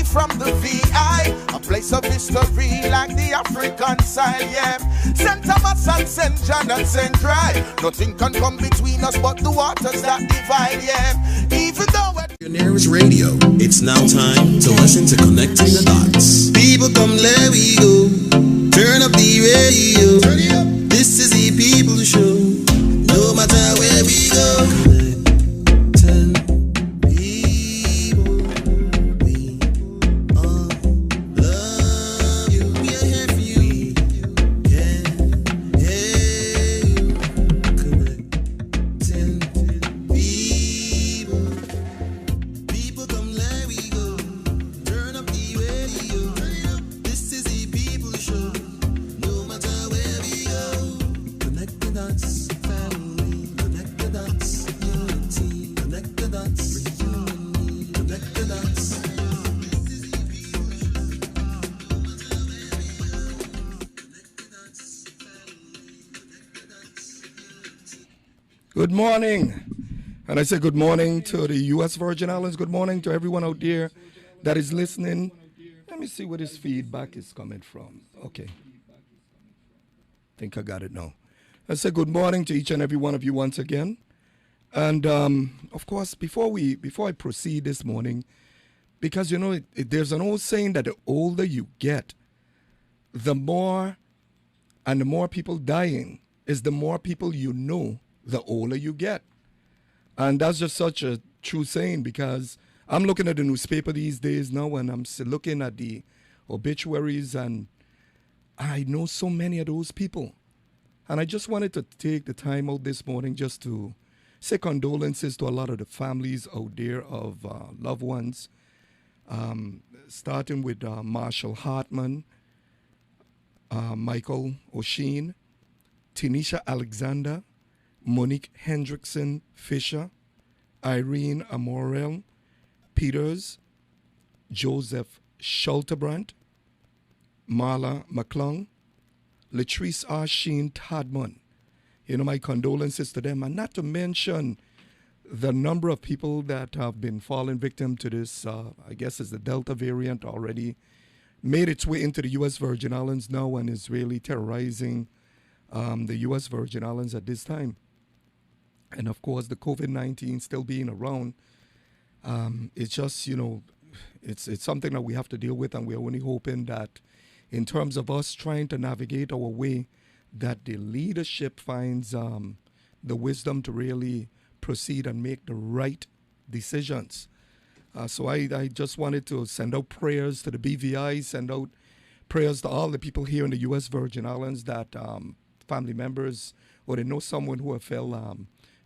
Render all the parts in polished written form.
from the VI, a place of history like the African side, yeah. St. Thomas and St. John and St. Dry, nothing can come between us but the waters that divide, yeah. Even though Pioneers Radio, it's now time to listen to Connecting the Dots. People come, let we go. Turn up the radio. Turn it up. This is the people show. No matter where we go. Good morning. And I say good morning to the U.S. Virgin Islands. Good morning to everyone out there that is listening. Let me see where this feedback is coming from. Okay. Think I got it now. I say good morning to each and every one of you once again. And, of course, before I proceed this morning, because, you know, there's an old saying that the older you get, the more people dying is the more people you know, the older you get. And that's just such a true saying, because I'm looking at the newspaper these days now, and I'm looking at the obituaries, and I know so many of those people. And I just wanted to take the time out this morning just to say condolences to a lot of the families out there of loved ones, starting with Marshall Hartman, Michael O'Sheen, Tanisha Alexander, Monique Hendrickson Fisher, Irene Amorel Peters, Joseph Schulterbrandt, Marla McClung, Latrice R. Sheen Tadman. You know, my condolences to them. And not to mention the number of people that have been falling victim to this, I guess it's the Delta variant, already made its way into the U.S. Virgin Islands now and is really terrorizing the U.S. Virgin Islands at this time. And of course, the COVID-19 still being around, it's just, you know, it's something that we have to deal with, and we're only hoping that in terms of us trying to navigate our way, that the leadership finds the wisdom to really proceed and make the right decisions. So I just wanted to send out prayers to the BVI, send out prayers to all the people here in the U.S. Virgin Islands that family members or they know someone who have fell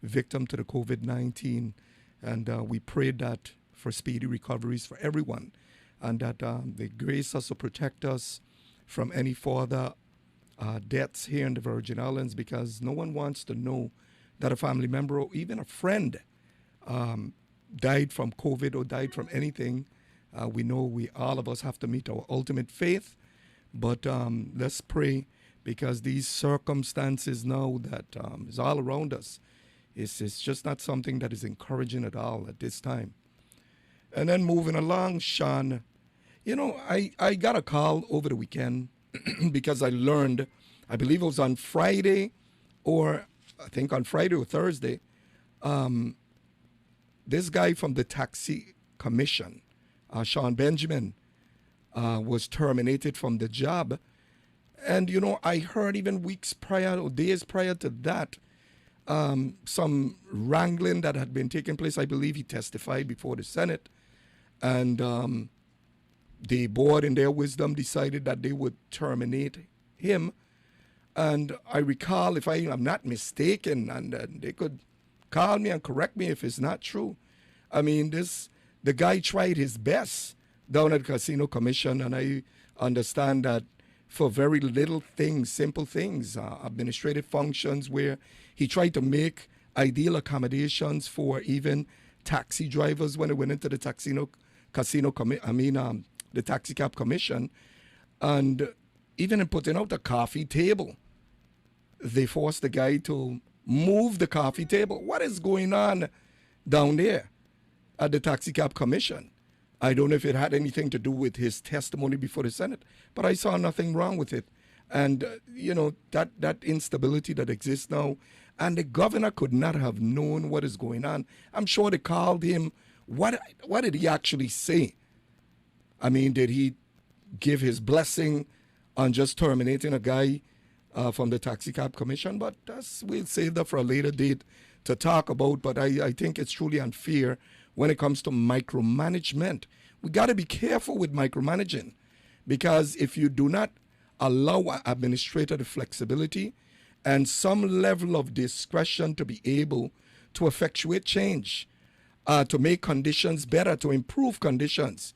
victim to the COVID-19, and we pray that for speedy recoveries for everyone, and that the grace us to protect us from any further deaths here in the Virgin Islands, because no one wants to know that a family member or even a friend died from COVID or died from anything. We know all of us have to meet our ultimate faith, but let's pray, because these circumstances now that is all around us, it's just not something that is encouraging at all at this time. And then moving along, Sean, you know, I got a call over the weekend because I learned, I believe it was on Friday, or I think on Friday or Thursday, this guy from the Taxi Commission, Sean Benjamin, was terminated from the job. And, you know, I heard even weeks prior or days prior to that, some wrangling that had been taking place. I believe he testified before the Senate, and the board in their wisdom decided that they would terminate him. And I recall, if I'm not mistaken, and they could call me and correct me if it's not true, I mean, the guy tried his best down at the Casino Commission, and I understand that for very little things, simple things, administrative functions, where he tried to make ideal accommodations for even taxi drivers when they went into the the Taxi Cab Commission, and even in putting out a coffee table, they forced the guy to move the coffee table. What is going on down there at the Taxi Cab Commission? I don't know if it had anything to do with his testimony before the Senate, but I saw nothing wrong with it. And, that instability that exists now, and the governor could not have known what is going on. I'm sure they called him. What did he actually say? I mean, did he give his blessing on just terminating a guy from the Taxi Cab Commission? But we'll save that for a later date to talk about. But I think it's truly unfair when it comes to micromanagement. We got to be careful with micromanaging, because if you do not allow an administrator the flexibility and some level of discretion to be able to effectuate change, to make conditions better, to improve conditions,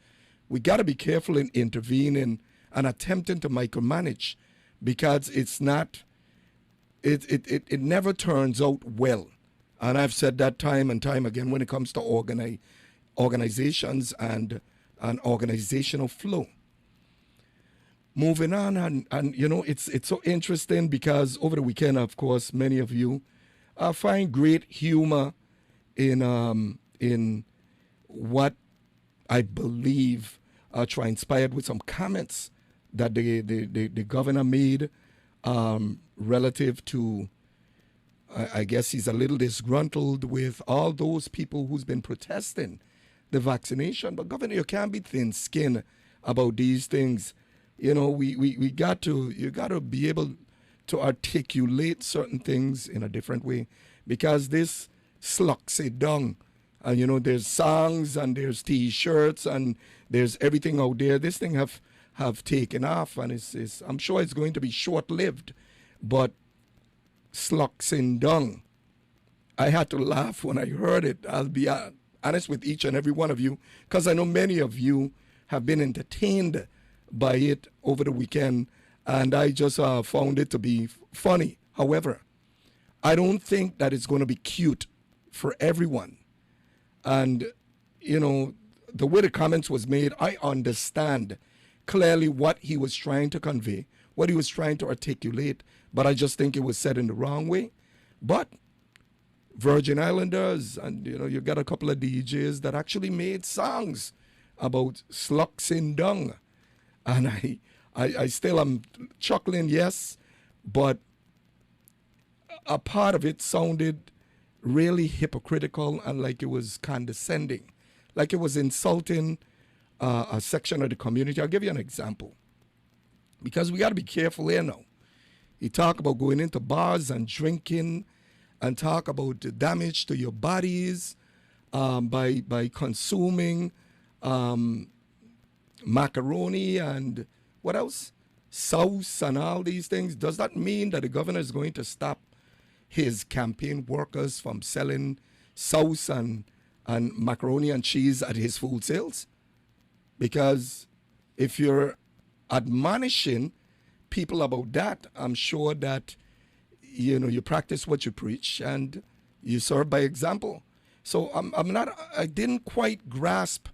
we got to be careful in intervening and attempting to micromanage, because it's not, it never turns out well. And I've said that time and time again when it comes to organizations and organizational flow. Moving on, and it's so interesting because over the weekend, of course, many of you find great humor in what I believe transpired with some comments that the governor made relative to, I guess he's a little disgruntled with all those people who's been protesting the vaccination. But Governor, you can't be thin-skinned about these things. You got to be able to articulate certain things in a different way, because this slucks it down. And there's songs and there's T-shirts and there's everything out there. This thing have taken off, and it's I'm sure it's going to be short-lived, but slucks in dung. I had to laugh when I heard it. I'll be honest with each and every one of you, because I know many of you have been entertained by it over the weekend, and I just found it to be funny. However, I don't think that it's going to be cute for everyone. And, the way the comments was made, I understand clearly what he was trying to convey, what he was trying to articulate, but I just think it was said in the wrong way. But Virgin Islanders, and, you got a couple of DJs that actually made songs about slucks in dung. And I still am chuckling, yes, but a part of it sounded really hypocritical and like it was condescending, like it was insulting a section of the community. I'll give you an example, because we got to be careful here now. You talk about going into bars and drinking, and talk about the damage to your bodies by consuming macaroni and what else? Sauce and all these things. Does that mean that the governor is going to stop his campaign workers from selling sauce and macaroni and cheese at his food sales? Because if you're admonishing people about that, I'm sure that you practice what you preach and you serve by example. So I didn't quite grasp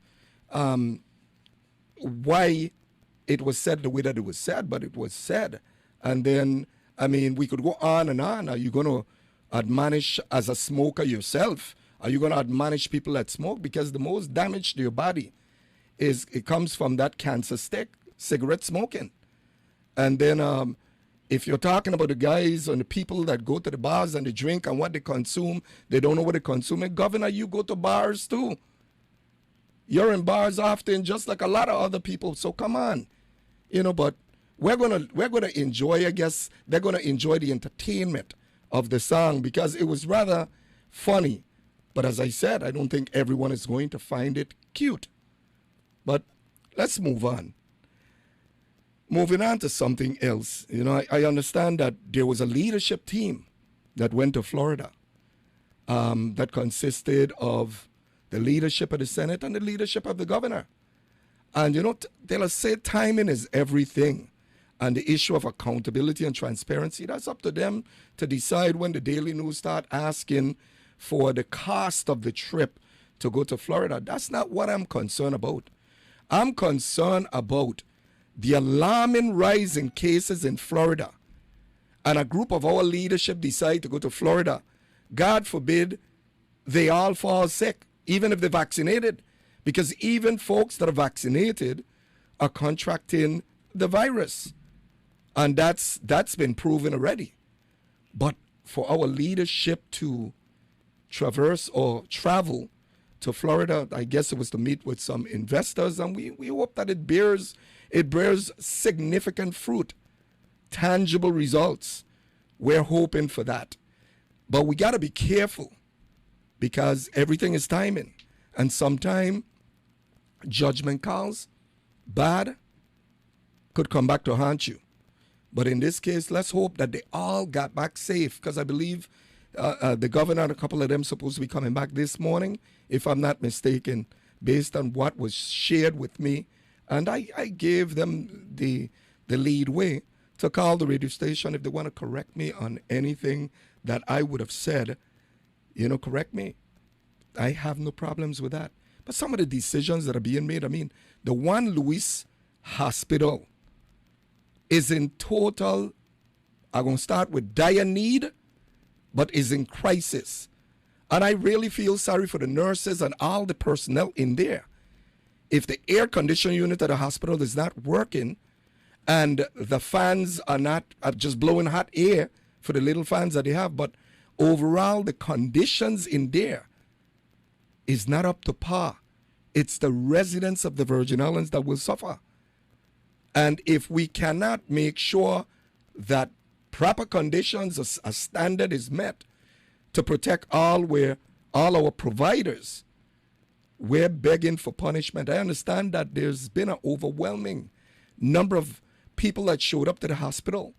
why it was said the way that it was said, but it was said. And then, we could go on and on. Are you going to admonish as a smoker yourself? Are you going to admonish people that smoke? Because the most damage to your body it comes from that cancer stick, cigarette smoking. And then if you're talking about the guys and the people that go to the bars and they drink and what they consume, they don't know what they consume. And Governor, you go to bars too. You're in bars often, just like a lot of other people. So come on, But we're gonna enjoy. I guess they're gonna enjoy the entertainment of the song because it was rather funny. But as I said, I don't think everyone is going to find it cute. But let's move on. Moving on to something else. I understand that there was a leadership team that went to Florida that consisted of the leadership of the Senate and the leadership of the governor. And, they'll say timing is everything. And the issue of accountability and transparency, that's up to them to decide when the Daily News start asking for the cost of the trip to go to Florida. That's not what I'm concerned about. I'm concerned about the alarming rise in cases in Florida. And a group of our leadership decide to go to Florida. God forbid they all fall sick, even if they're vaccinated. because even folks that are vaccinated are contracting the virus. And that's been proven already. But for our leadership to traverse or travel to Florida, I guess it was to meet with some investors, and we hope that it bears significant fruit, tangible results. We're hoping for that. But we got to be careful, because everything is timing. And sometime judgment calls, bad, could come back to haunt you. But in this case, let's hope that they all got back safe, because I believe the governor and a couple of them supposed to be coming back this morning, if I'm not mistaken, based on what was shared with me. And I gave them the lead way to call the radio station if they want to correct me on anything that I would have said. Correct me. I have no problems with that. But some of the decisions that are being made, I mean, the Juan Luis Hospital is in total, I'm going to start with dire need, but is in crisis. And I really feel sorry for the nurses and all the personnel in there. If the air conditioning unit at the hospital is not working and the fans are just blowing hot air for the little fans that they have, but overall the conditions in there is not up to par. It's the residents of the Virgin Islands that will suffer. And if we cannot make sure that proper conditions, a standard is met to protect all our providers, we're begging for punishment. I understand that there's been an overwhelming number of people that showed up to the hospital.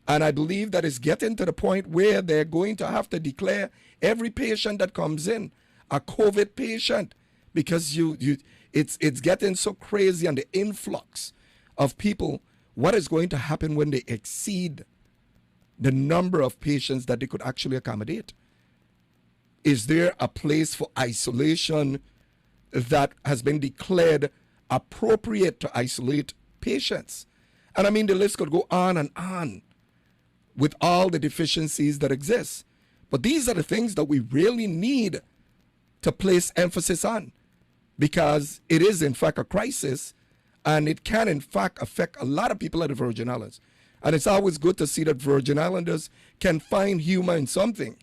And I believe that it's getting to the point where they're going to have to declare every patient that comes in a COVID patient, because it's getting so crazy, and the influx of people, what is going to happen when they exceed the number of patients that they could actually accommodate? Is there a place for isolation that has been declared appropriate to isolate patients? And I mean, the list could go on and on with all the deficiencies that exist. But these are the things that we really need to place emphasis on, because it is in fact a crisis, and it can in fact affect a lot of people at the Virgin Islands. And it's always good to see that Virgin Islanders can find humor in something.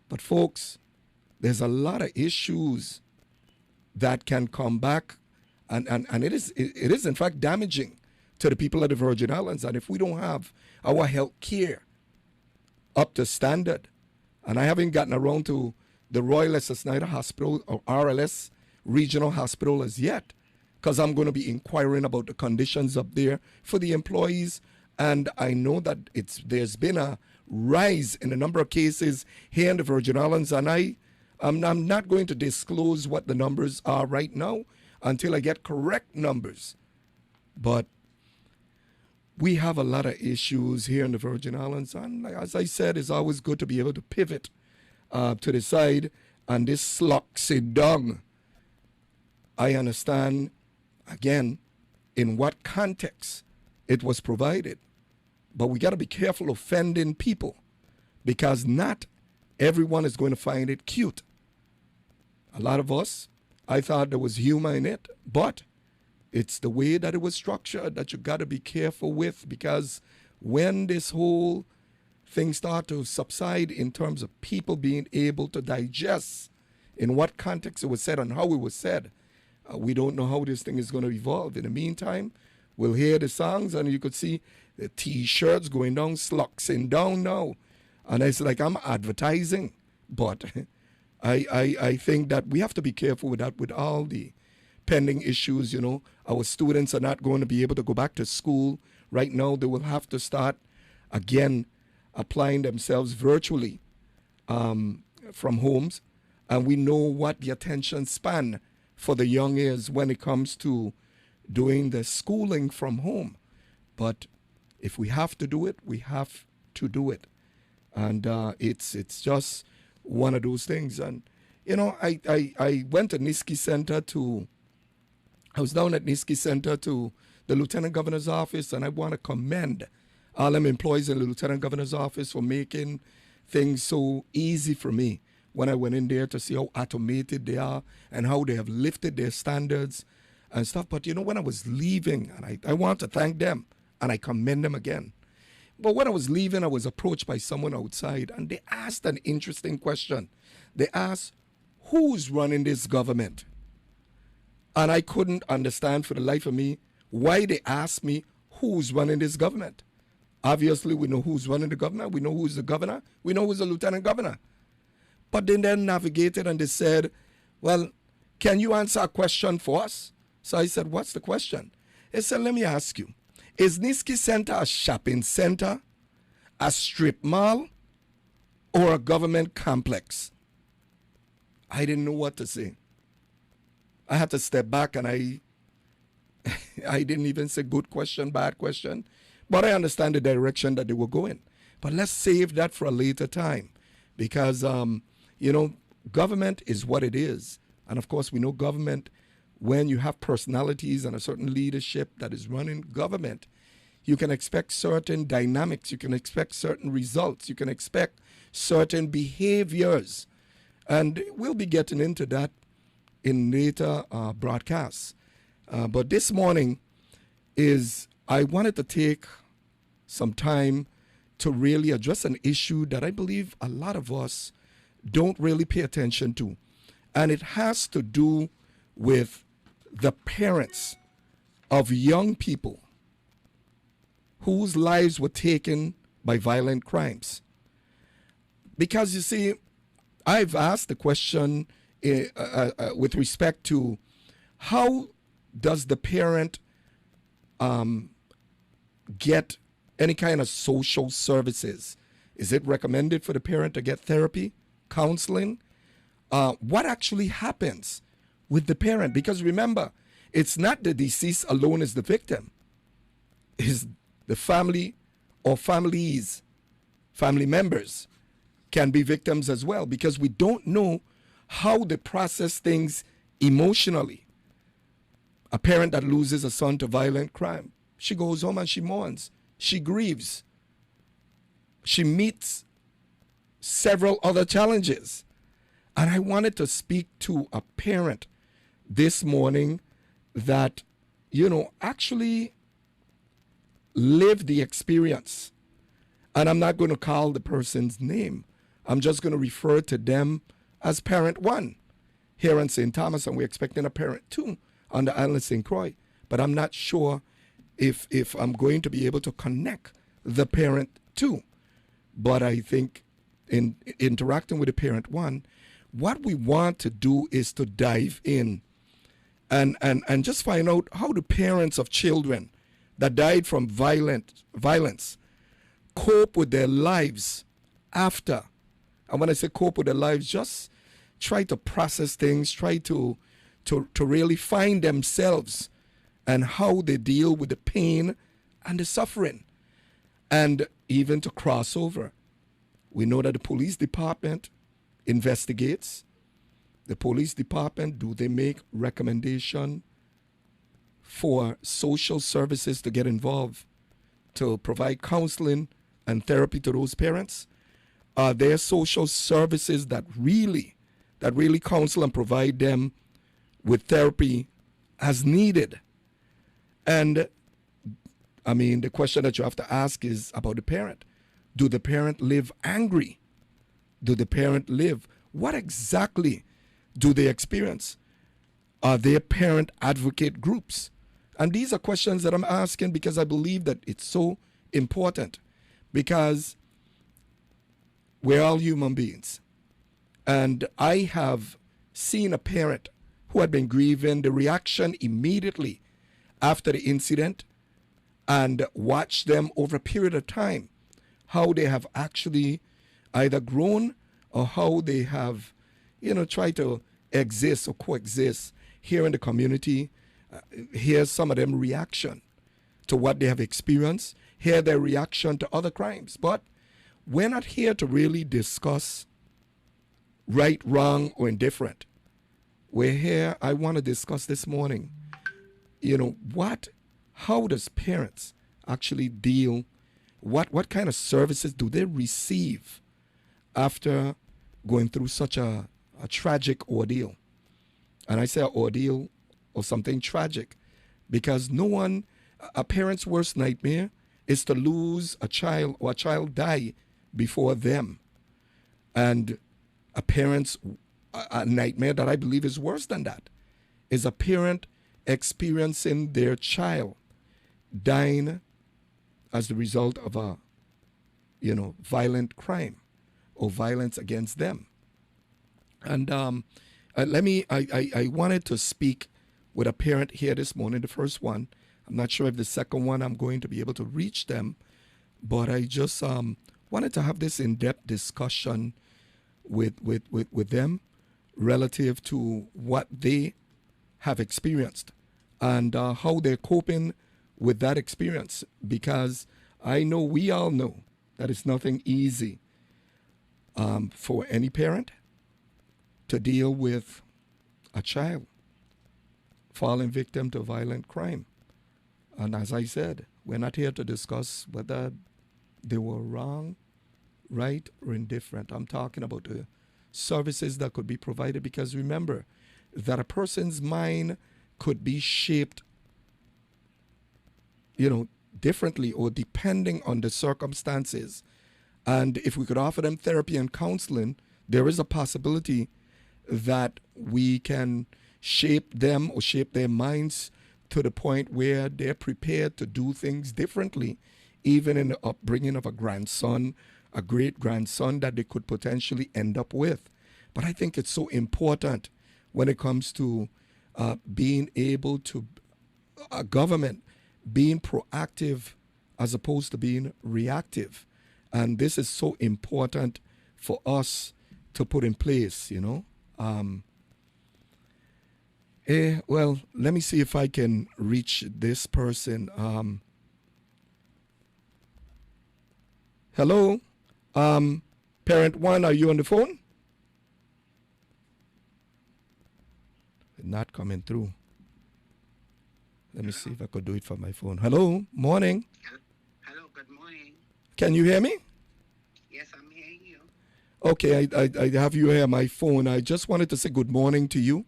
But folks, there's a lot of issues that can come back, and it is in fact damaging to the people of the Virgin Islands. And if we don't have our health care up to standard, and I haven't gotten around to the Royal S.S. Snyder Hospital or RLS Regional Hospital as yet, because I'm going to be inquiring about the conditions up there for the employees. And I know that there's been a rise in the number of cases here in the Virgin Islands, and I'm not going to disclose what the numbers are right now until I get correct numbers. But we have a lot of issues here in the Virgin Islands, and as I said, it's always good to be able to pivot to the side, and this sluxy dung. I understand, again, in what context it was provided, but we got to be careful offending people, because not everyone is going to find it cute. A lot of us, I thought there was humor in it, but it's the way that it was structured that you got to be careful with, because when this whole thing start to subside in terms of people being able to digest in what context it was said and how it was said, we don't know how this thing is going to evolve. In the meantime, we'll hear the songs, and you could see the T-shirts going down, sluxing down now. And it's like I'm advertising. But I think that we have to be careful with that, with all the pending issues. Our students are not going to be able to go back to school. Right now, they will have to start, again, applying themselves virtually from homes. And we know what the attention span for the young is when it comes to doing the schooling from home. But if we have to do it, we have to do it. And it's just one of those things. And, I went to Niski Center I was down at Niski Center to the Lieutenant Governor's office, and I want to commend all them employees in the Lieutenant Governor's office for making things so easy for me when I went in there to see how automated they are and how they have lifted their standards and stuff. But you know, when I was leaving, and I want to thank them and I commend them again. But when I was leaving, I was approached by someone outside and they asked an interesting question. They asked, who's running this government? And I couldn't understand for the life of me why they asked me who's running this government. Obviously, we know who's running the government. We know who's the governor. We know who's the lieutenant governor. But they then navigated and they said, well, can you answer a question for us? So I said, what's the question? They said, let me ask you, is Niski Center a shopping center, a strip mall, or a government complex? I didn't know what to say. I had to step back and I didn't even say good question, bad question. But I understand the direction that they were going. But let's save that for a later time because, you know, government is what it is. And of course, we know government, when you have personalities and a certain leadership that is running government, you can expect certain dynamics. You can expect certain results. You can expect certain behaviors. And we'll be getting into that in later broadcasts. But this morning I wanted to take some time to really address an issue that I believe a lot of us don't really pay attention to. And it has to do with the parents of young people whose lives were taken by violent crimes. Because you see, I've asked the question with respect to how does the parent get any kind of social services? Is it recommended for the parent to get therapy, counseling? What actually happens with the parent? Because remember, it's not the deceased alone is the victim. It's the family or families, family members can be victims as well because we don't know how they process things emotionally. A parent that loses a son to violent crime, she goes home and she mourns. She grieves. She meets several other challenges. And I wanted to speak to a parent this morning that, you know, actually lived the experience. And I'm not going to call the person's name. I'm just going to refer to them as parent one here in St. Thomas, and we're expecting a parent two on the island of St. Croix. But I'm not sure if I'm going to be able to connect the parent two. But I think in interacting with the parent one, what we want to do is to dive in and just find out how the parents of children that died from violence cope with their lives after. And when I say cope with their lives, just try to process things, try to really find themselves and how they deal with the pain and the suffering. And even to cross over. We know that the police department investigates. The police department, do they make recommendation for social services to get involved to provide counseling and therapy to those parents? Are there social services that really counsel and provide them with therapy as needed? And I mean, the question that you have to ask is about the parent. Do the parent live angry? Do the parent live? What exactly do they experience? Are there parent advocate groups? And these are questions that I'm asking because I believe that it's so important, because we're all human beings. And I have seen a parent who had been grieving, the reaction immediately after the incident, and watched them over a period of time, how they have actually either grown or how they have, tried to exist or coexist here in the community. Hear some of them reaction to what they have experienced, hear their reaction to other crimes. But we're not here to really discuss right, wrong, or indifferent. We're here, I want to discuss this morning, how does parents actually deal, what kind of services do they receive after going through such a tragic ordeal. And I say ordeal or something tragic because a parent's worst nightmare is to lose a child or a child die before them. And a parent's a nightmare that I believe is worse than that is a parent experiencing their child dying as the result of a violent crime or violence against them. And I wanted to speak with a parent here this morning, the first one. I'm not sure if the second one I'm going to be able to reach them, but I just wanted to have this in-depth discussion with them relative to what they have experienced and how they're coping with that experience, because we all know that it's nothing easy for any parent to deal with a child falling victim to violent crime. And as I said, we're not here to discuss whether they were wrong, right, or indifferent. I'm talking about the services that could be provided, because remember that a person's mind could be shaped, differently or depending on the circumstances. And if we could offer them therapy and counseling, there is a possibility that we can shape them or shape their minds to the point where they're prepared to do things differently, even in the upbringing of a grandson, a great-grandson that they could potentially end up with. But I think it's so important when it comes to being able to, a government being proactive as opposed to being reactive. And this is so important for us to put in place, well, let me see if I can reach this person. Hello? Parent one, are you on the phone? Not coming through. Let me see if I could do it from my phone. Hello? Morning. Hello, good morning. Can you hear me? Yes, I'm hearing you. Okay, I have you here on my phone. I just wanted to say good morning to you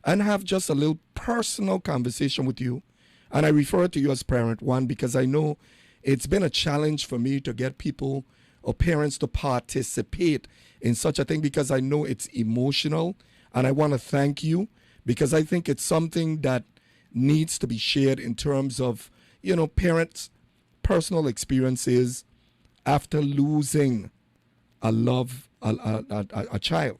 and have just a little personal conversation with you. And I refer to you as parent one because I know it's been a challenge for me to get people or parents to participate in such a thing, because I know it's emotional. And I want to thank you, because I think it's something that needs to be shared in terms of, parents' personal experiences after losing a child.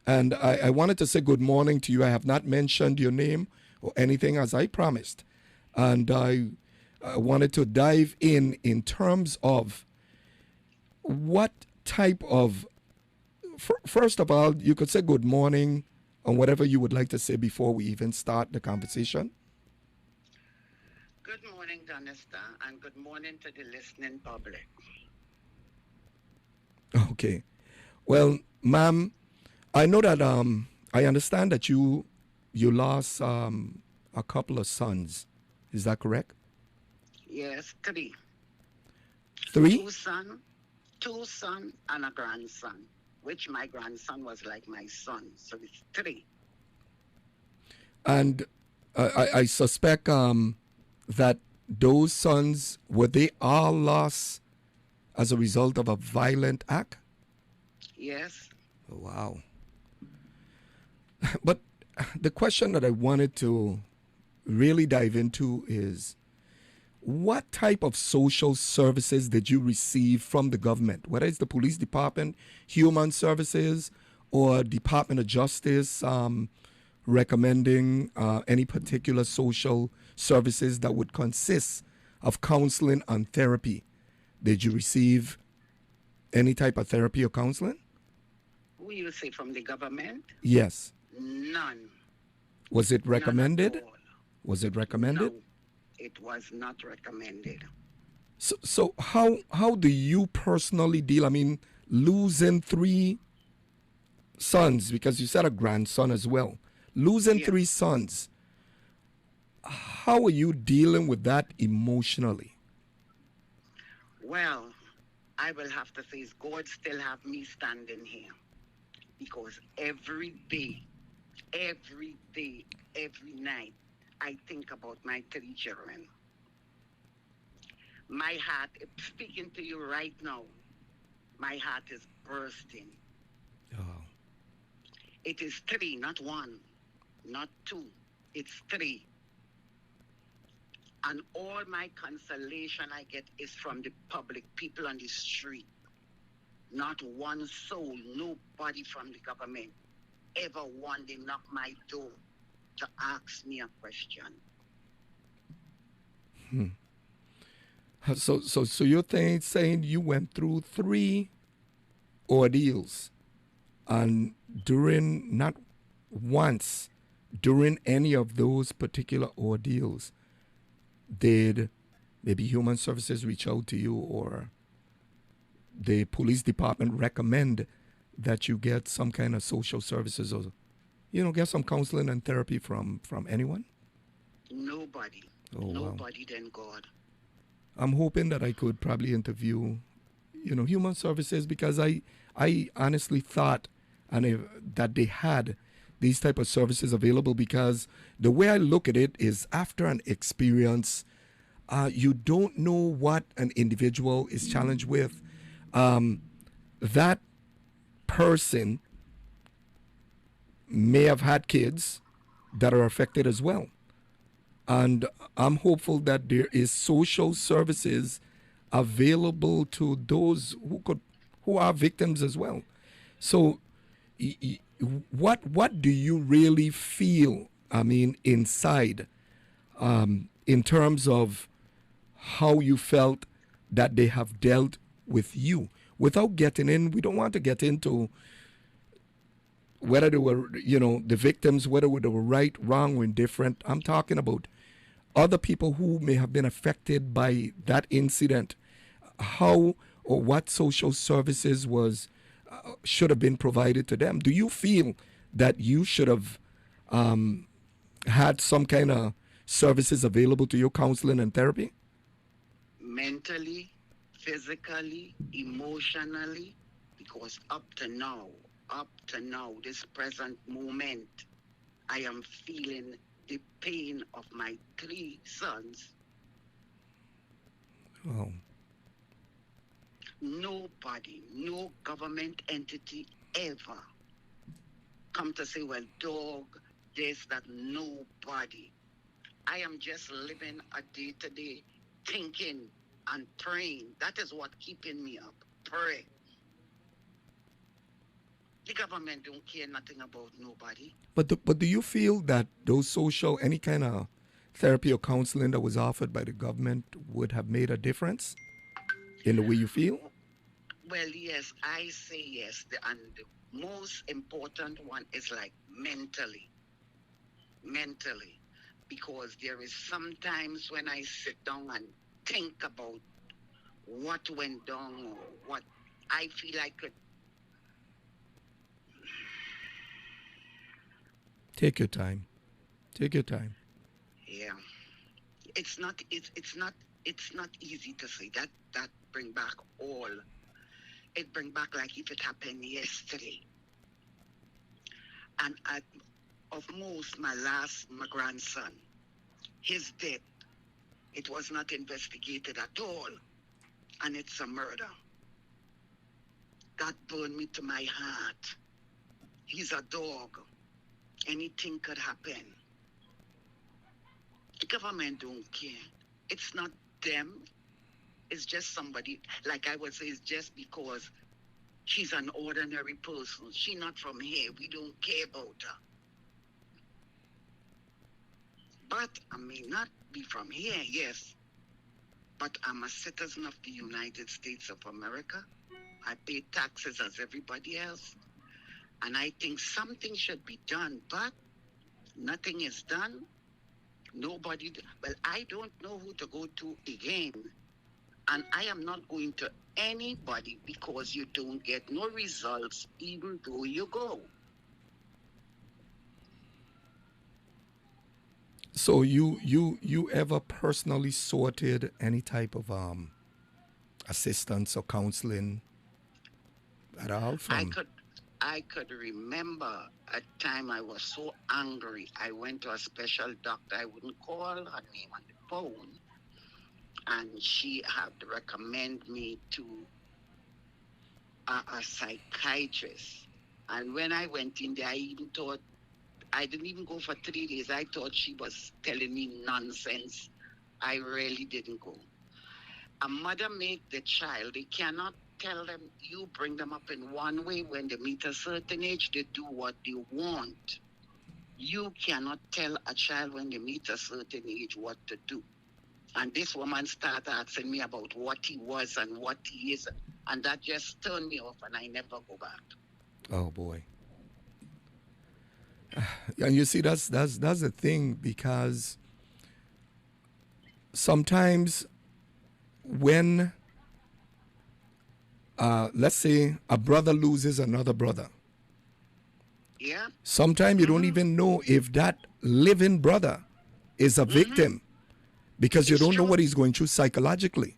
And I wanted to say good morning to you. I have not mentioned your name or anything, as I promised. And I wanted to dive in terms of what type of, first of all, you could say good morning on whatever you would like to say before we even start the conversation. Good morning, Donesta, and good morning to the listening public. Okay. Well, ma'am, I know that I understand that you lost a couple of sons. Is that correct? Yes, three. Three? Two son and a grandson, which my grandson was like my son. So it's three. And I suspect that those sons, were they all lost as a result of a violent act? Yes. Oh, wow. But the question that I wanted to really dive into is, what type of social services did you receive from the government, whether it's the police department, human services, or Department of Justice recommending any particular social services that would consist of counseling and therapy? Did you receive any type of therapy or counseling? Who you say, from the government? Yes. None. Was it recommended? None at all. Was it recommended? No, it was not recommended. So how do you personally deal? I mean, losing three sons, because you said a grandson as well. Losing three sons. How are you dealing with that emotionally? Well, I will have to say, God still have me standing here. because every day, every night, I think about my 3 children. My heart, speaking to you right now, my heart is bursting. Oh, It is three, not one, not two. It's three. And all my consolation I get is from the public, people on the street. Not one soul, nobody from the government ever one day knock my door to ask me a question. So you're saying you went through 3 ordeals, and during not once during any of those particular ordeals did maybe human services reach out to you, or the police department recommend that you get some kind of social services, or get some counseling and therapy from anyone? Nobody. Oh, wow. Nobody than God. I'm hoping that I could probably interview, human services, because I honestly thought that they had these type of services available, because the way I look at it is after an experience, you don't know what an individual is challenged with. That person may have had kids that are affected as well. And I'm hopeful that there is social services available to those who are victims as well. So what do you really feel, inside, in terms of how you felt that they have dealt with you? Without getting in, we don't want to get into whether they were, the victims, whether they were right, wrong, or indifferent. I'm talking about other people who may have been affected by that incident. How or what social services should have been provided to them? Do you feel that you should have had some kind of services available to you, counseling and therapy? Mentally, physically, emotionally, because up to now, this present moment, I am feeling the pain of my 3 sons. Oh. Nobody, no government entity ever come to say, well, dog, this, that, nobody. I am just living a day-to-day thinking and praying. That is what keeping me up. Pray. The government don't care nothing about nobody. But do you feel that those any kind of therapy or counseling that was offered by the government would have made a difference in the way you feel? Well, yes, I say yes. And the most important one is like mentally. Mentally. Because there is sometimes when I sit down and think about what went down or what I feel I could. Take your time. Yeah. It's not easy to say. That bring back all. It bring back like if it happened yesterday. And of most, my grandson, his death, it was not investigated at all. And it's a murder. That burned me to my heart. He's a dog. Anything could happen. The government don't care. It's not them. It's just somebody, like I would say, it's just because she's an ordinary person. She's not from here. We don't care about her. But I may not be from here, yes. But I'm a citizen of the United States of America. I pay taxes as everybody else. And I think something should be done, but nothing is done. Nobody, well, I don't know who to go to again. And I am not going to anybody because you don't get no results even though you go. So you ever personally sorted any type of assistance or counseling at all from? I could remember a time I was so angry. I went to a special doctor. I wouldn't call her name on the phone. And she had to recommend me to a psychiatrist. And when I went in there, I even thought, I didn't even go for 3 days. I thought she was telling me nonsense. I really didn't go. A mother make the child, they cannot tell them, you bring them up in one way. When they meet a certain age, they do what they want. You cannot tell a child when they meet a certain age what to do. And this woman started asking me about what he was and what he is. And that just turned me off, and I never go back. Oh boy. And you see, that's the thing, because sometimes when let's say a brother loses another brother, Yeah. sometimes you don't even know if that living brother is a victim, because you It's don't know true. what he's going through psychologically.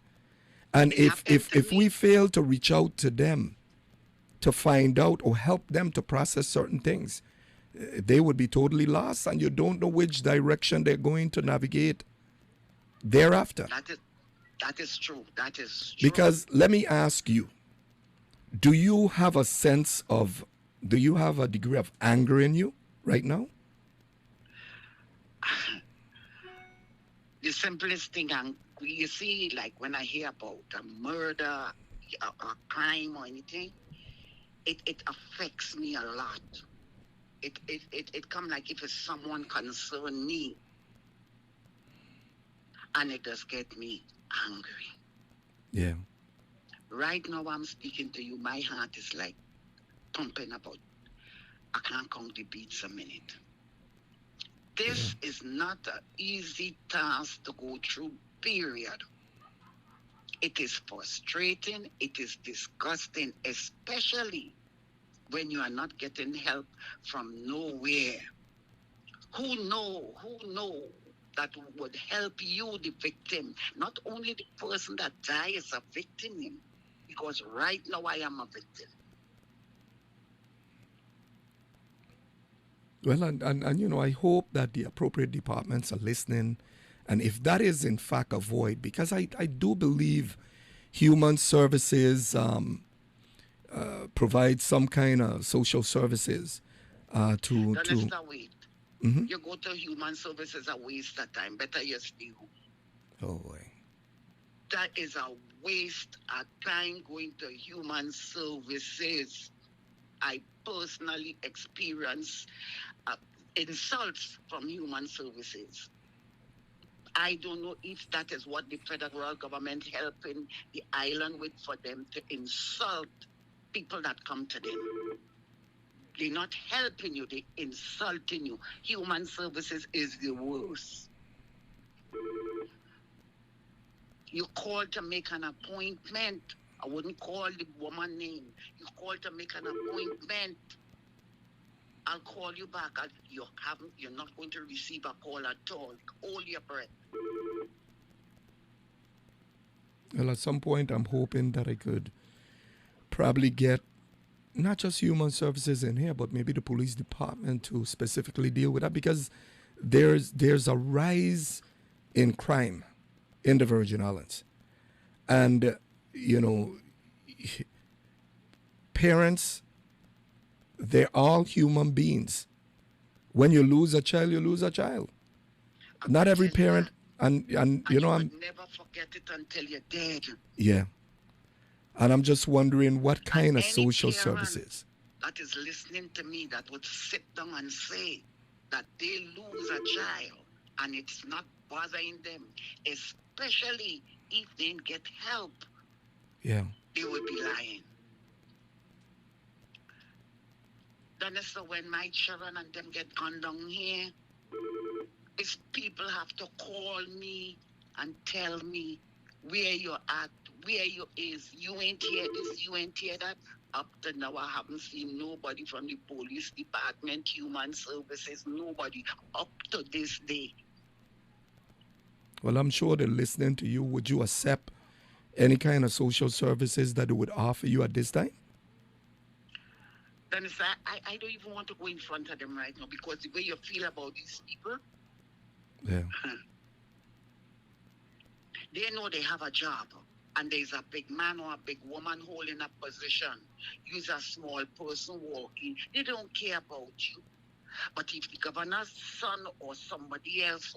And It if happened to we me. fail to reach out to them to find out or help them to process certain things, they would be totally lost, and you don't know which direction they're going to navigate thereafter. That is true. That is true. Because let me ask you, do you have a degree of anger in you right now? The simplest thing, and you see, like when I hear about a murder, a crime or anything, it affects me a lot. It come like if it's someone concern me, and it does get me angry. Yeah. Right now I'm speaking to you, my heart is like pumping about. I can't count the beats a minute. This is not an easy task to go through, period. It is frustrating, it is disgusting, especially when you are not getting help from nowhere. Who know that would help you, the victim, not only the person that died is a victim, because right now I am a victim. Well, and you know, I hope that the appropriate departments are listening. And if that is in fact a void, because I do believe human services provide some kind of social services to. Then wait. You go to human services, a waste of time. Better you stay home. Oh boy. That is a waste of time going to human services. I personally experience insults from human services. I don't know if that is what the federal government helping the island with, for them to insult people that come to them. They're not helping you, they're insulting you. Human services is the worst. You call to make an appointment. I wouldn't call the woman name. You call to make an appointment. I'll call you back. You're not going to receive a call at all. Hold your breath. Well, at some point, I'm hoping that I could probably get not just human services in here, but maybe the police department to specifically deal with that, because there's a rise in crime in the Virgin Islands. And, you know, parents, they're all human beings. When you lose a child, you lose a child. Not every parent, and you know, I'm never forget it until you're dead. Yeah. And I'm just wondering what kind of any social parent services. That is listening to me, that would sit down and say that they lose a child and it's not bothering them, especially if they didn't get help, Yeah. they would be lying. Then so when my children and them get gone down here, these people have to call me and tell me where you're at, where you is. You ain't hear this, you ain't hear that. Up to now, I haven't seen nobody from the police department, human services, nobody up to this day. Well, I'm sure they're listening to you. Would you accept any kind of social services that they would offer you at this time? Then it's like, I don't even want to go in front of them right now because the way you feel about these people, Yeah. they know they have a job. And there's a big man or a big woman holding a position. You're a small person walking. They don't care about you. But if the governor's son or somebody else,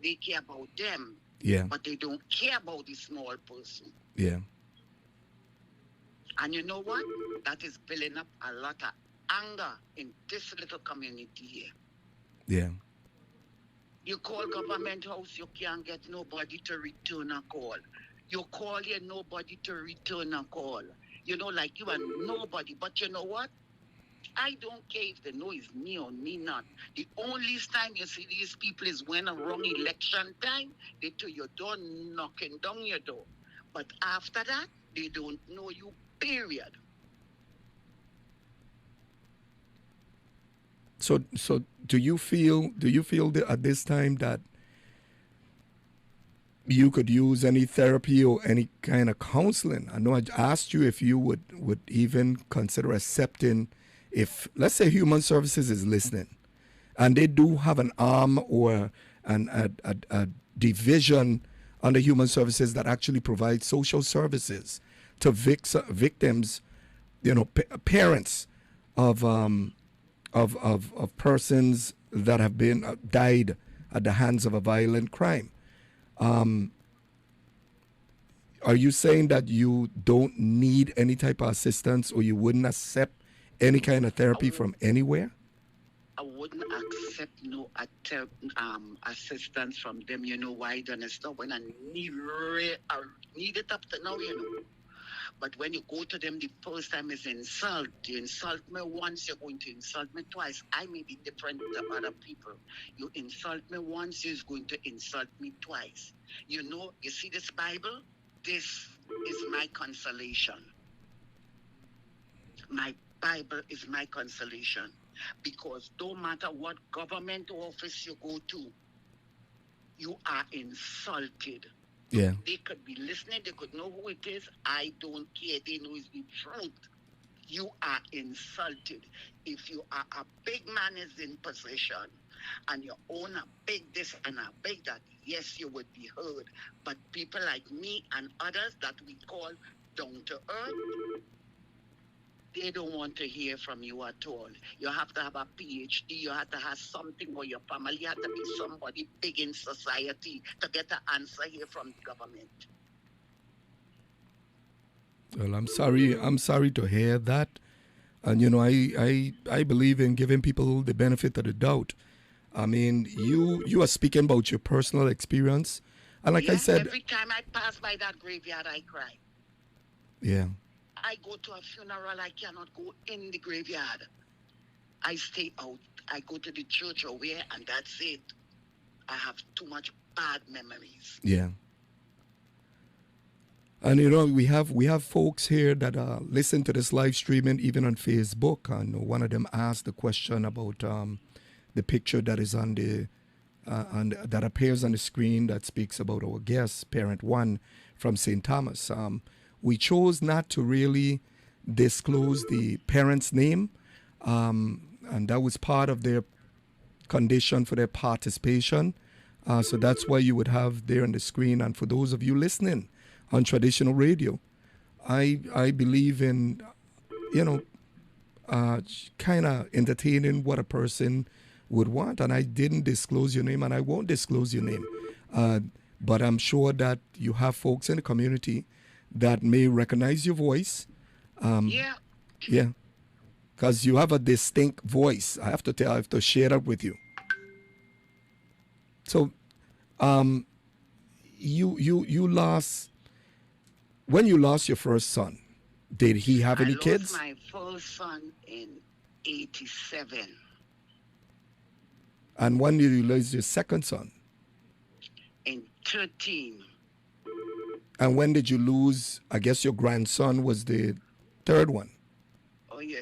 they care about them. Yeah. But they don't care about the small person. Yeah. And you know what? That is building up a lot of anger in this little community here. Yeah. You call government house, you can't get nobody to return a call. You call here, nobody to return a call. You know, like you are nobody. But you know what? I don't care if they know it's me or me not. The only time you see these people is when around election time, they to your door, knocking down your door. But after that, they don't know you, period. So do you feel that at this time that you could use any therapy or any kind of counseling? I know I asked you if you would even consider accepting, if let's say Human Services is listening and they do have an arm or a division under Human Services that actually provides social services to victims, you know, parents of persons that have been died at the hands of a violent crime. Are you saying that you don't need any type of assistance, or you wouldn't accept any kind of therapy from anywhere? I wouldn't accept no assistance from them. You know why? Don't stop when I need it up to now, you know. But when you go to them the first time is insult. You insult me once, you're going to insult me twice. I may be different than other people. You insult me once, you're going to insult me twice. You know, you see this Bible? This is my consolation. My Bible is my consolation. Because no matter what government office you go to, you are insulted. Yeah. They could be listening, they could know who it is. I don't care. They know it's the truth. You are insulted. If you are a big man is in position and you own a big this and a big that, yes, you would be heard. But people like me and others that we call down to earth, they don't want to hear from you at all. You have to have a PhD. You have to have something, or your family have to be somebody big in society to get an answer here from the government. Well, I'm sorry to hear that. And, you know, I believe in giving people the benefit of the doubt. I mean, you are speaking about your personal experience. And like I said... Every time I pass by that graveyard, I cry. Yeah. I go to a funeral, I cannot go in the graveyard. I stay out. I go to the church or where, and that's it. I have too much bad memories. Yeah. And you know, we have folks here that listen to this live streaming even on Facebook, and one of them asked the question about the picture that is on the that appears on the screen that speaks about our guest, Parent One from St. Thomas. We chose not to really disclose the parent's name, and that was part of their condition for their participation. So that's why you would have there on the screen. And for those of you listening on traditional radio, I believe in, you know, kind of entertaining what a person would want. And I didn't disclose your name, and I won't disclose your name. But I'm sure that you have folks in the community that may recognize your voice. Yeah. Yeah. Because you have a distinct voice. I have to share that with you. So, you lost, when you lost your first son, did he have any kids? I lost my first son in 87. And when did you lose your second son? In 13. And when did you lose, I guess your grandson was the third one? Oh, yeah.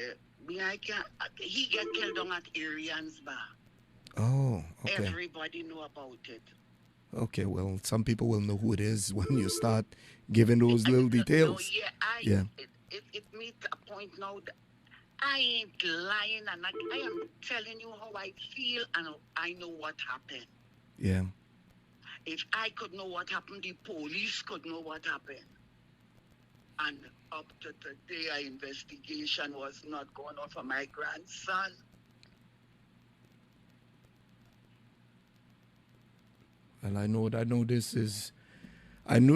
He get killed on at Arians Bar. Oh, okay. Everybody know about it. Okay, well, some people will know who it is when you start giving those little details. No, Yeah. It meets a point now that I ain't lying, and I am telling you how I feel, and I know what happened. Yeah. If I could know what happened, the police could know what happened. And up to today, our investigation was not going on for my grandson. And I knew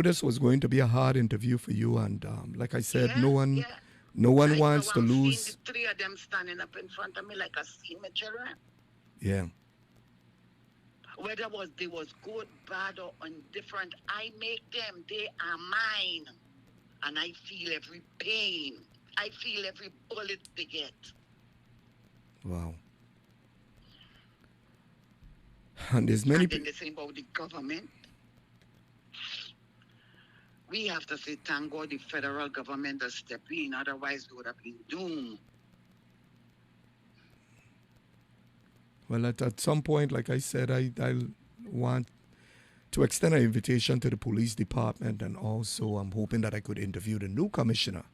this was going to be a hard interview for you, and like I said, no one Right wants now, to I'm lose. seeing the three of them standing up in front of me like I see my children. Yeah, Whether they was good, bad, or indifferent, I make them. They are mine. And I feel every pain. I feel every bullet they get. wow. And there's many And then they say about the government. We have to say, thank God the federal government has stepped in. Otherwise, we would have been doomed. Well, at some point, like I said, I want to extend an invitation to the police department, and also I'm hoping that I could interview the new commissioner,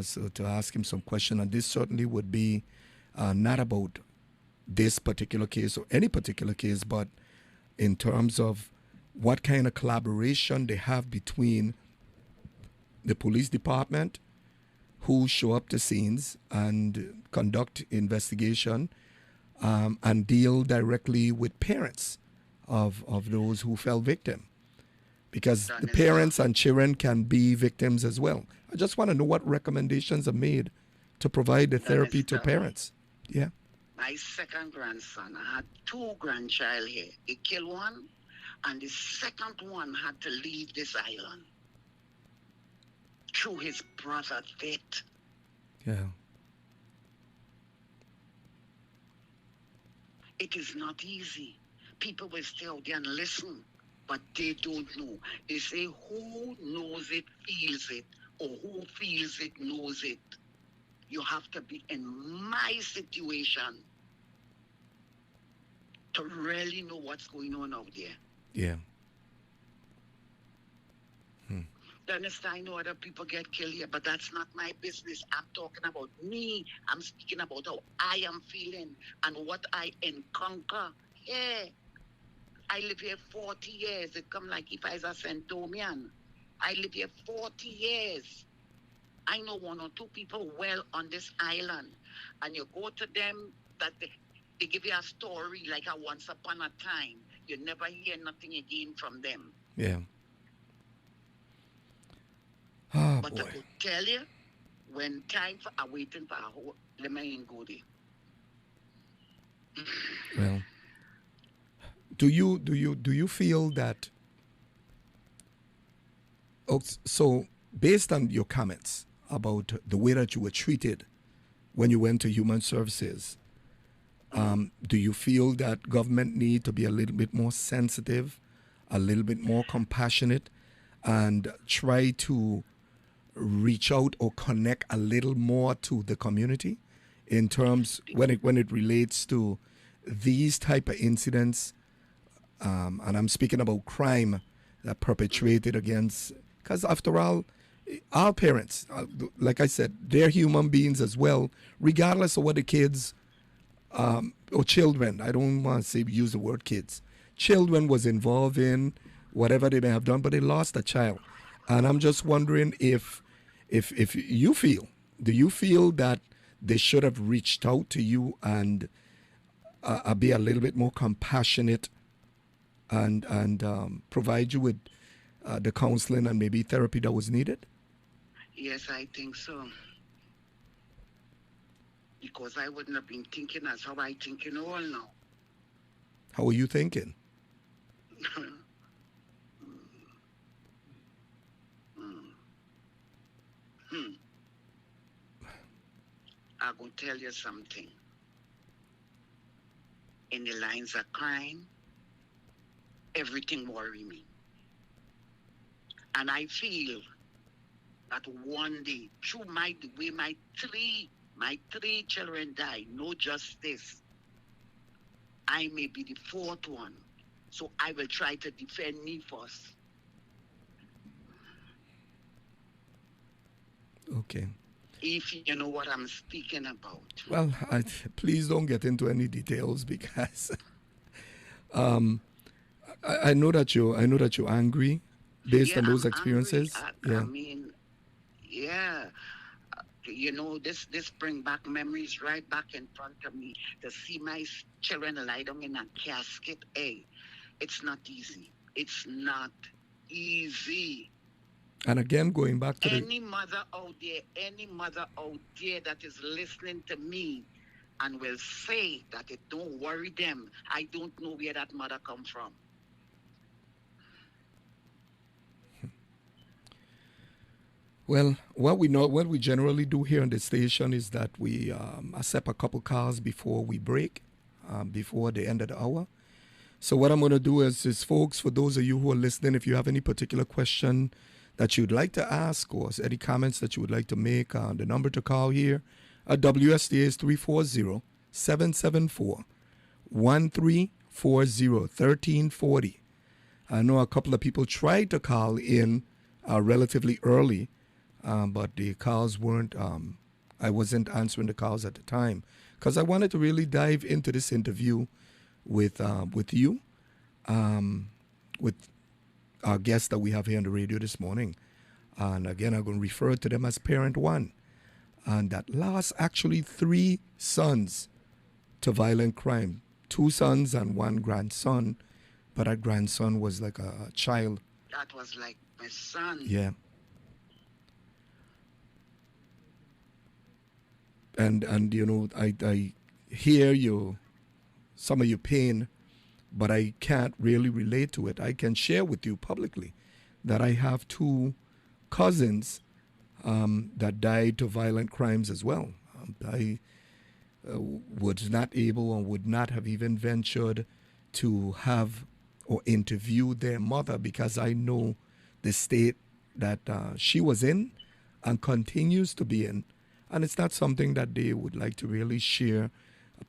so to ask him some questions. And this certainly would be not about this particular case or any particular case, but in terms of what kind of collaboration they have between the police department, who show up to scenes and conduct investigation, and deal directly with parents of those who fell victim. Because the parents and children can be victims as well. I just want to know what recommendations are made to provide the therapy to parents. Yeah. My second grandson, I had two grandchild here. They killed one, and the second one had to leave this island through his brother death. Yeah. It is not easy. People will stay out there and listen, but they don't know. They say, who knows it, feels it, or who feels it, knows it. You have to be in my situation to really know what's going on out there. Yeah. You understand? I know other people get killed here, but that's not my business. I'm talking about me. I'm speaking about how I am feeling and what I encounter here. I live here 40 years. It come like if I was a Centomian. I live here 40 years. I know one or two people well on this island. And you go to them, that they give you a story like a once upon a time. You never hear nothing again from them. Yeah. Oh, But boy. I could tell you, when time for waiting for a whole, let me go there. Well, do you feel that? Oh, so based on your comments about the way that you were treated when you went to Human Services, do you feel that government need to be a little bit more sensitive, a little bit more compassionate, and try to reach out or connect a little more to the community in terms when it relates to these type of incidents, and I'm speaking about crime that perpetrated against, because after all, our parents, like I said, they're human beings as well, regardless of what the kids or children, I don't want to say use the word kids, children was involved in whatever they may have done, but they lost a child. And I'm just wondering if you feel, do you feel that they should have reached out to you and be a little bit more compassionate and provide you with the counseling and maybe therapy that was needed? Yes, I think so. Because I wouldn't have been thinking as how I think in all now. How are you thinking? I'm going to tell you something. In the lines of crime, everything worry me. And I feel that one day, through the way my three children died, no justice, I may be the fourth one. So I will try to defend me first. Okay. if you know what I'm speaking about. Well, please don't get into any details because I know that you're angry based Yeah, on those I'm angry. experiences. I Yeah. mean, yeah. You know, this bring back memories right back in front of me. To see my children lie down in a casket, hey, it's not easy. It's not easy. And again, going back to the Any mother out there that is listening to me and will say that it don't worry them, I don't know where that mother come from. well, what we generally do here on the station is that we accept a couple calls before we break, before the end of the hour. So what I'm going to do is, folks, for those of you who are listening, if you have any particular question that you'd like to ask or any comments that you would like to make, the number to call here at WSTA is 340-774-1340. I know a couple of people tried to call in relatively early, but the calls weren't, I wasn't answering the calls at the time because I wanted to really dive into this interview with you, with our guests that we have here on the radio this morning. And again, I'm going to refer to them as Parent One. And that lost actually 3 sons to violent crime, 2 sons and 1 grandson. But that grandson was like a child. That was like my son. Yeah. And you know, I hear some of your pain, but I can't really relate to it. I can share with you publicly that I have 2 cousins that died to violent crimes as well. I was not able or would not have even ventured to have or interview their mother because I know the state that she was in and continues to be in. And it's not something that they would like to really share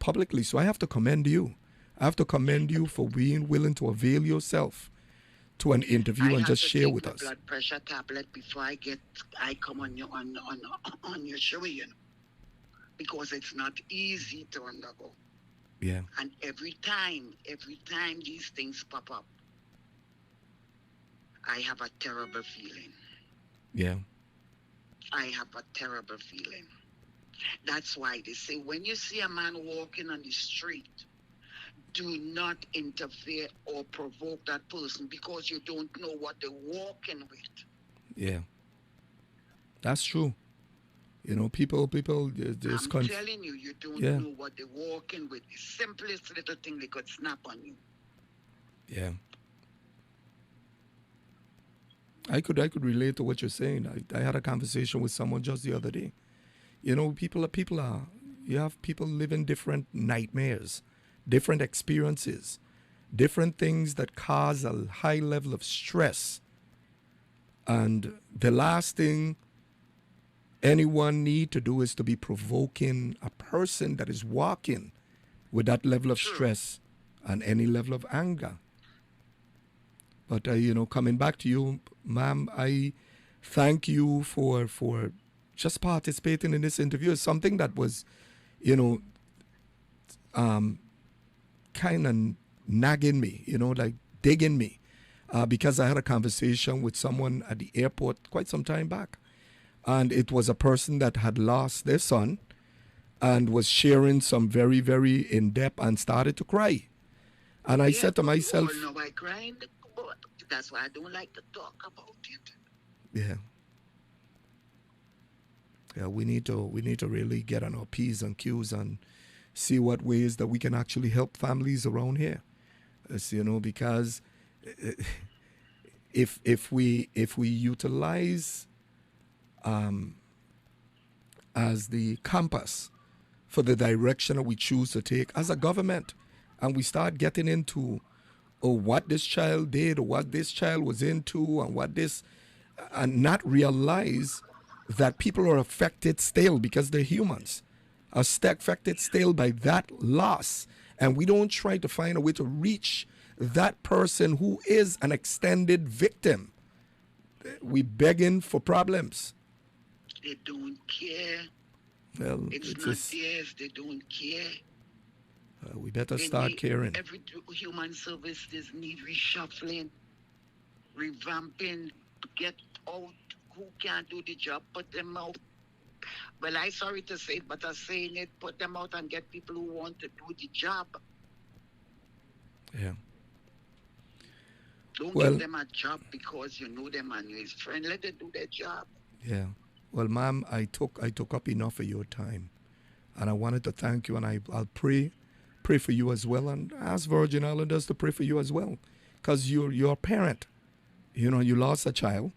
publicly. So I have to commend you. I have to commend you for being willing to avail yourself to an interview and just share with us. I have to take my blood pressure tablet before I come on your show, you know, because it's not easy to undergo. Yeah. And every time these things pop up, I have a terrible feeling. Yeah. I have a terrible feeling. That's why they say when you see a man walking on the street, do not interfere or provoke that person because you don't know what they're walking with. Yeah. That's true. You know, people, there's I'm telling you, you don't know what they're walking with. The simplest little thing they could snap on you. Yeah. I could relate to what you're saying. I had a conversation with someone just the other day. You know, you have people living different nightmares, different experiences, different things that cause a high level of stress. And the last thing anyone need to do is to be provoking a person that is walking with that level of stress and any level of anger. But, you know, coming back to you, ma'am, I thank you for just participating in this interview. It's something that was, you know, kind of nagging me, you know, like digging me, because I had a conversation with someone at the airport quite some time back. And it was a person that had lost their son and was sharing some very, very in-depth and started to cry. And I said to myself... You all know I crying. That's why I don't like to talk about it. Yeah. Yeah, we need to really get on our P's and Q's and see what ways that we can actually help families around here. You know, because if we utilize as the compass for the direction that we choose to take as a government, and we start getting into what this child did or what this child was into and not realize that people are affected still because they're humans, are affected still by that loss. And we don't try to find a way to reach that person who is an extended victim. We begging for problems. They don't care. Well, It's it's not just, theirs. They don't care. we better They start need, caring. every human services need reshuffling, revamping, to get out who can't do the job, put them out. Well, I'm sorry to say it, but I'm saying it, put them out and get people who want to do the job. Yeah. Don't Well- give them a job because you know them and you're his friend. Let them do their job. Yeah. Well, ma'am, I took up enough of your time, and I wanted to thank you, and I'll pray for you as well, and ask Virgin Islanders to pray for you as well, because you're a parent. You know, you lost a child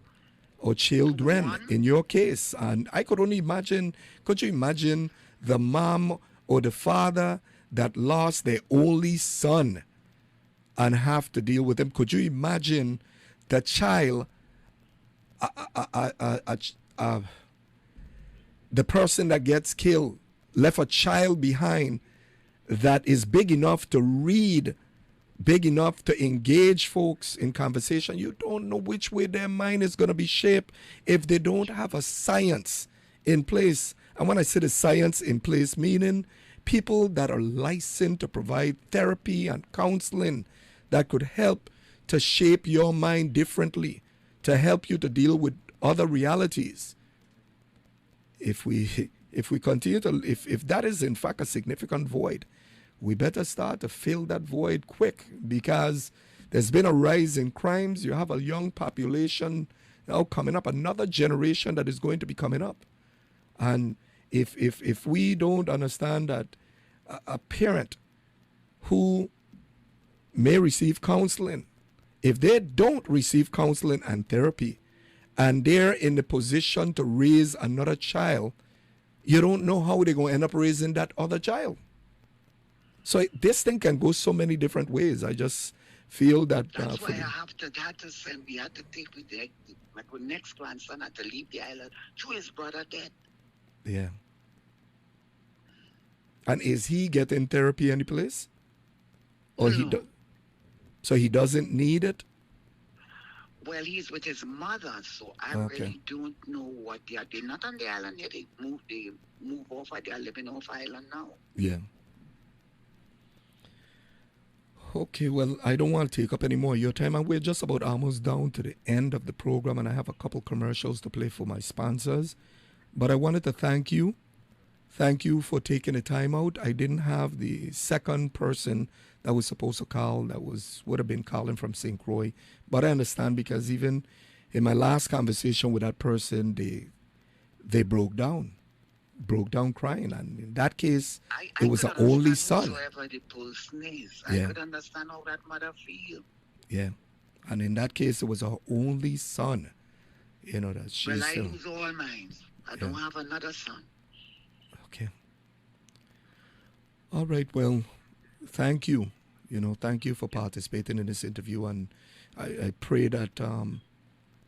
or children One. in your case, and I could only imagine. Could you imagine the mom or the father that lost their only son and have to deal with him? Could you imagine the child? The person that gets killed left a child behind that is big enough to read, big enough to engage folks in conversation. You don't know which way their mind is going to be shaped if they don't have a science in place. And when I say the science in place, meaning people that are licensed to provide therapy and counseling that could help to shape your mind differently, to help you to deal with other realities. If we continue to, if that is in fact a significant void, we better start to fill that void quick, because there's been a rise in crimes. You have a young population now coming up, another generation that is going to be coming up. And if we don't understand that a parent who may receive counseling, if they don't receive counseling and therapy, and they're in the position to raise another child, you don't know how they're going to end up raising that other child. So this thing can go so many different ways. I just feel that That's why I had to send, we had to take with my next grandson had to leave the island. To his brother dead. yeah. And is he getting therapy any place? Or No. So he doesn't need it? Well, he's with his mother, so I Okay. really don't know what they are. They're not on the island yet. They move off. They are living off island now. Yeah. Okay, well, I don't want to take up any more of your time, and we're just about almost down to the end of the program, and I have a couple commercials to play for my sponsors. But I wanted to thank you. Thank you for taking the time out. I didn't have the second person that was supposed to call that would have been calling from St. Croix. But I understand, because even in my last conversation with that person, they broke down crying. And in that case, it was an could only understand son. whosoever the pull sneeze. Yeah. I could understand how that mother feel. Yeah. And in that case, it was her only son. You know, that she's Well, I still. lose all mine. I don't have another son. Okay. All right. Well, thank you. Thank you for participating in this interview, and I pray that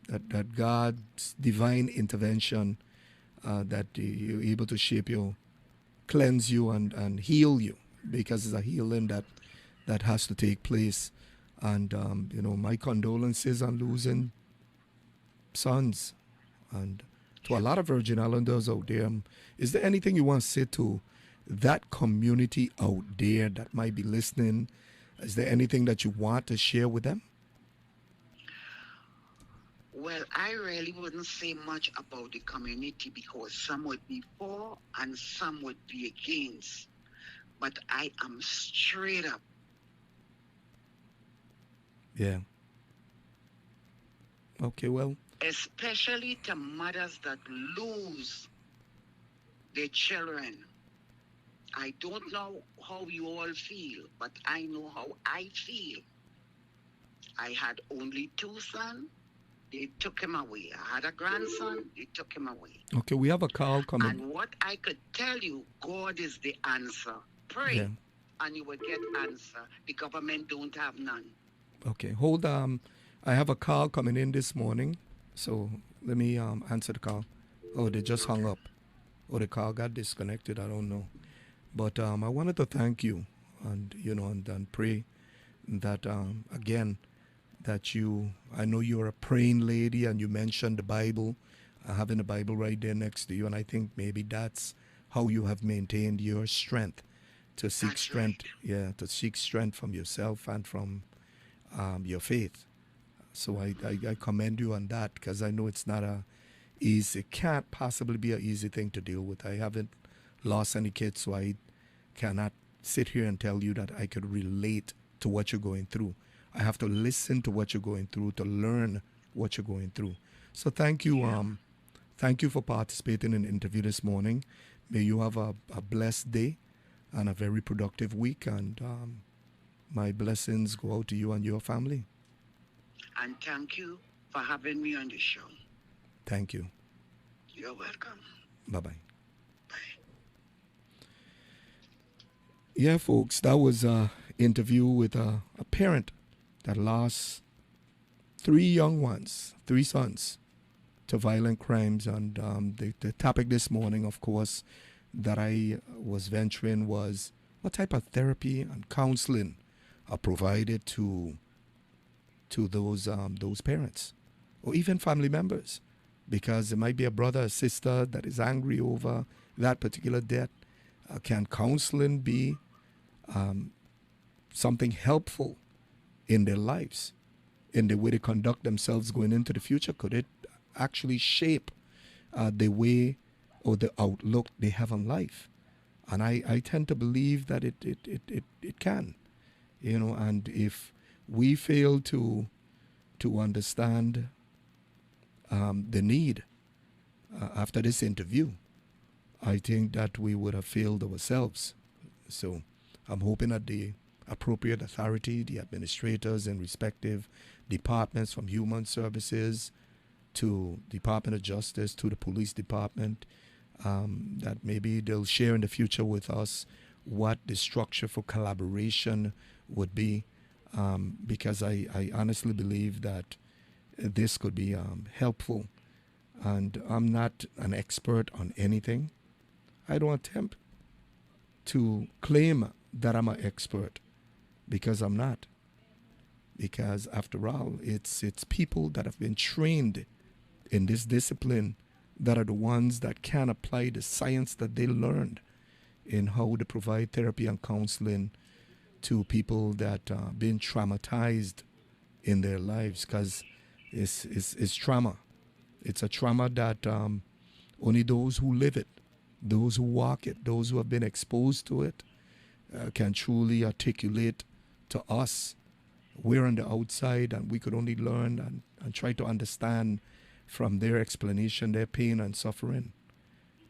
that God's divine intervention, that you're able to shape you, cleanse you, and heal you, because it's a healing that has to take place. And my condolences on losing sons, and to a lot of Virgin Islanders out there. Is there anything you want to say to that community out there that might be listening? Is there anything that you want to share with them? Well, I really wouldn't say much about the community because some would be for and some would be against. But I am straight up. Yeah. Okay, well. Especially to mothers that lose their children. I don't know how you all feel, but I know how I feel. I had only 2 sons. They took him away. I had a grandson. They took him away. Okay, we have a call coming. And what I could tell you, God is the answer. Pray, Yeah. and you will get answer. The government don't have none. Okay, hold on. I have a call coming in this morning, so let me answer the call. Oh, they just hung up. Or the call got disconnected. I don't know. But I wanted to thank you, and and pray that again, that I know you're a praying lady, and you mentioned the Bible, having the Bible right there next to you, and I think maybe that's how you have maintained your strength to seek That's strength. Yeah, to seek strength from yourself and from your faith. So I commend you on that, because I know it's not it can't possibly be an easy thing to deal with. I haven't lost any kids, so I cannot sit here and tell you that I could relate to what you're going through. I have to listen to what you're going through to learn what you're going through. So thank you. Thank you for participating in the interview this morning. May you have a blessed day and a very productive week. And my blessings go out to you and your family. And thank you for having me on the show. Thank you. You're welcome. Bye-bye. Bye. Yeah, folks, that was an interview with a parent that lost three sons, to violent crimes. And the topic this morning, of course, that I was venturing was what type of therapy and counseling are provided to those parents or even family members, because there might be a brother or sister that is angry over that particular death. Can counseling be something helpful in their lives, in the way they conduct themselves going into the future? Could it actually shape the way or the outlook they have on life? And I tend to believe that it can, and if we fail to understand the need after this interview, I think that we would have failed ourselves. So I'm hoping that the appropriate authority, the administrators in respective departments, from Human Services to Department of Justice to the Police Department, that maybe they'll share in the future with us what the structure for collaboration would be, because I honestly believe that this could be helpful. And I'm not an expert on anything. I don't attempt to claim that I'm an expert, because I'm not. Because after all, it's people that have been trained in this discipline that are the ones that can apply the science that they learned in how to provide therapy and counseling to people that been traumatized in their lives, because it's trauma. It's a trauma that only those who live it, those who walk it, those who have been exposed to it can truly articulate to us. We're on the outside and we could only learn and try to understand from their explanation, their pain and suffering.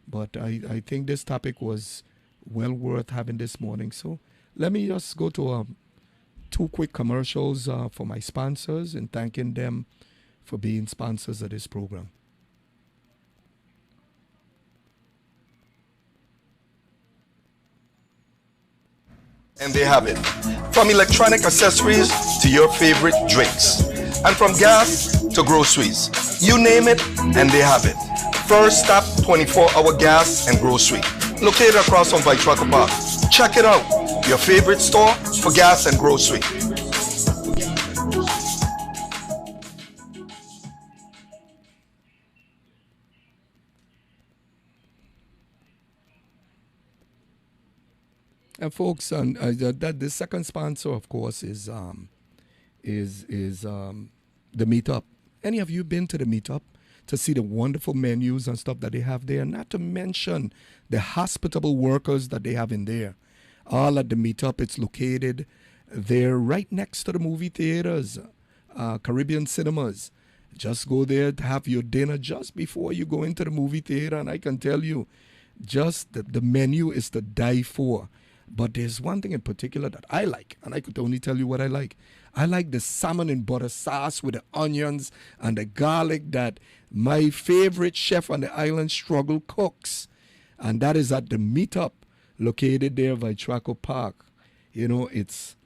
But I think this topic was well worth having this morning. So let me just go to two quick commercials for my sponsors, and thanking them for being sponsors of this program. And they have it. From electronic accessories to your favorite drinks. And from gas to groceries. You name it, and they have it. First Stop 24-hour gas and grocery. Located across from Vitraco Park. Check it out. Your favorite store for gas and grocery. And folks, the second sponsor, of course, is the meetup. Any of you been to the meetup to see the wonderful menus and stuff that they have there? Not to mention the hospitable workers that they have in there. All at the meetup. It's located there right next to the movie theaters, Caribbean Cinemas. Just go there to have your dinner just before you go into the movie theater. And I can tell you, just the menu is to die for. But there's one thing in particular that I like, and I could only tell you what I like. I like the salmon and butter sauce with the onions and the garlic that my favorite chef on the island Struggle cooks. And that is at the meetup located there by Vitraco Park. It's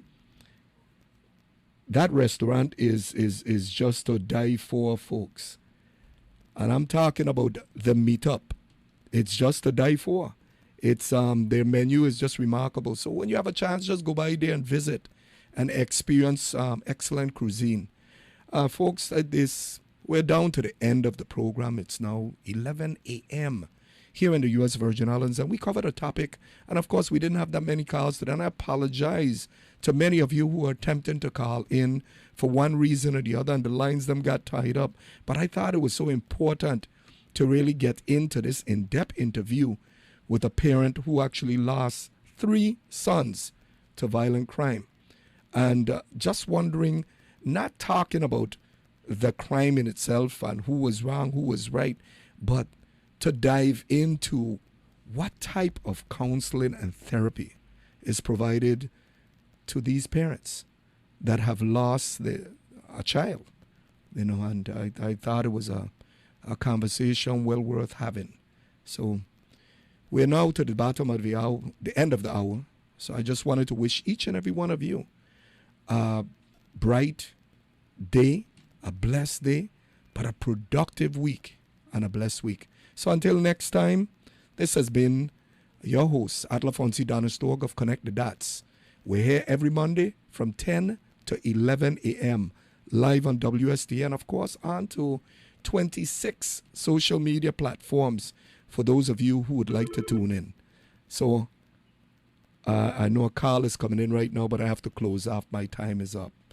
that restaurant is just to die for, folks. And I'm talking about the meetup. It's just to die for. It's their menu is just remarkable. So when you have a chance, just go by there and visit and experience excellent cuisine. Folks, this We're down to the end of the program. It's now 11 a.m. here in the U.S. Virgin Islands, and we covered a topic. And of course, we didn't have that many calls today. And I apologize to many of you who are attempting to call in for one reason or the other, and the lines them got tied up. But I thought it was so important to really get into this in-depth interview with a parent who actually lost 3 sons to violent crime. And just wondering, not talking about the crime in itself and who was wrong, who was right, but to dive into what type of counseling and therapy is provided to these parents that have lost a child. And I thought it was a conversation well worth having. So we're now to the bottom of the hour, the end of the hour. So I just wanted to wish each and every one of you a bright day, a blessed day, but a productive week and a blessed week. So until next time, this has been your host, Atla Fonsi Donistorg of Connect the Dots. We're here every Monday from 10 to 11 a.m. live on WST, and of course on to 26 social media platforms for those of you who would like to tune in. So I know a call is coming in right now, but I have to close off. My time is up.